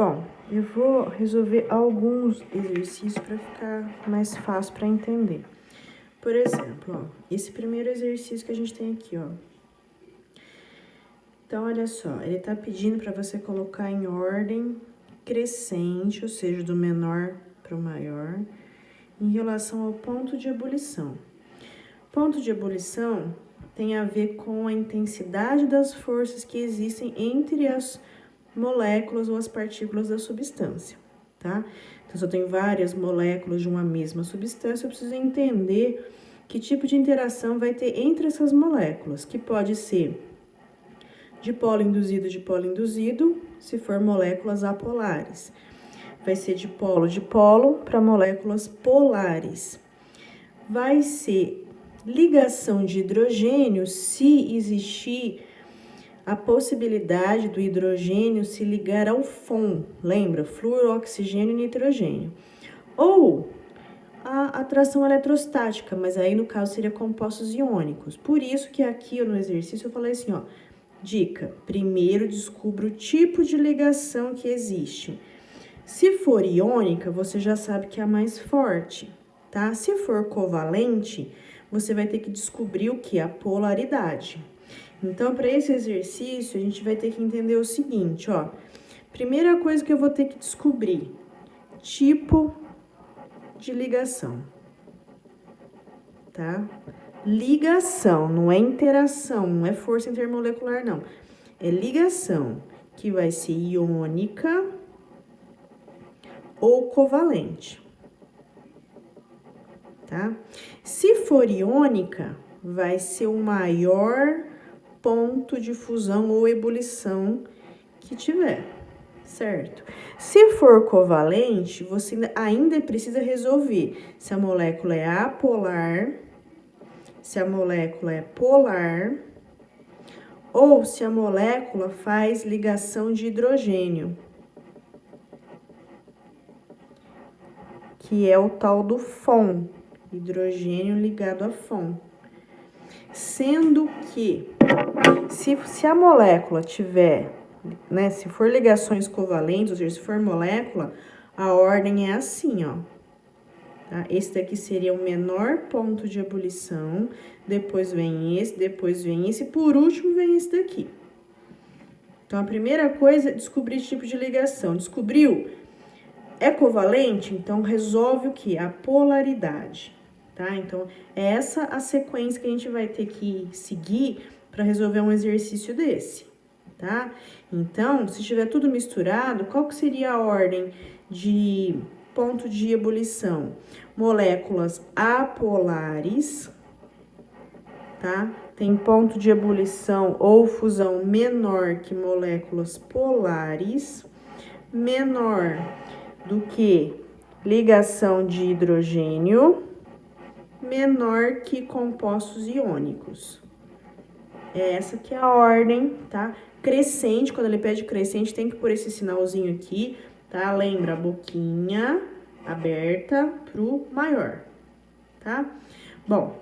Bom, eu vou resolver alguns exercícios para ficar mais fácil para entender. Por exemplo, ó, esse primeiro exercício que a gente tem aqui, ó. Então, olha só, ele tá pedindo para você colocar em ordem crescente, ou seja, do menor para o maior, em relação ao ponto de ebulição. Ponto de ebulição tem a ver com a intensidade das forças que existem entre as moléculas ou as partículas da substância, tá? Então, se eu tenho várias moléculas de uma mesma substância, eu preciso entender que tipo de interação vai ter entre essas moléculas, que pode ser dipolo induzido, se for moléculas apolares. Vai ser dipolo para moléculas polares. Vai ser ligação de hidrogênio se existir a possibilidade do hidrogênio se ligar ao FON, lembra? Flúor, oxigênio e nitrogênio. Ou a atração eletrostática, mas aí no caso seria compostos iônicos. Por isso que aqui no exercício eu falei assim, ó, dica, primeiro descubra o tipo de ligação que existe. Se for iônica, você já sabe que é a mais forte, tá? Se for covalente, você vai ter que descobrir o que? A polaridade. Então, para esse exercício, a gente vai ter que entender o seguinte, ó. Primeira coisa que eu vou ter que descobrir, tipo de ligação, tá? Ligação, não é interação, não é força intermolecular, não. É ligação, que vai ser iônica ou covalente, tá? Se for iônica, vai ser o maior ponto de fusão ou ebulição que tiver, certo? Se for covalente, você ainda precisa resolver se a molécula é apolar, se a molécula é polar, ou se a molécula faz ligação de hidrogênio, que é o tal do FON, hidrogênio ligado a FON. Sendo que, se a molécula tiver, né, se for ligações covalentes, ou seja, se for molécula, a ordem é assim, ó. Tá? Esse daqui seria o menor ponto de ebulição, depois vem esse, por último vem esse daqui. Então, a primeira coisa é descobrir tipo de ligação. Descobriu? É covalente? Então, resolve o que? A polaridade. Tá? Então, é essa a sequência que a gente vai ter que seguir para resolver um exercício desse, tá? Então, se tiver tudo misturado, qual que seria a ordem de ponto de ebulição? Moléculas apolares, tá? Tem ponto de ebulição ou fusão menor que moléculas polares, menor do que ligação de hidrogênio, menor que compostos iônicos. É essa que é a ordem, tá? Crescente, quando ele pede crescente, tem que pôr esse sinalzinho aqui, tá? Lembra, a boquinha aberta pro maior, tá? Bom,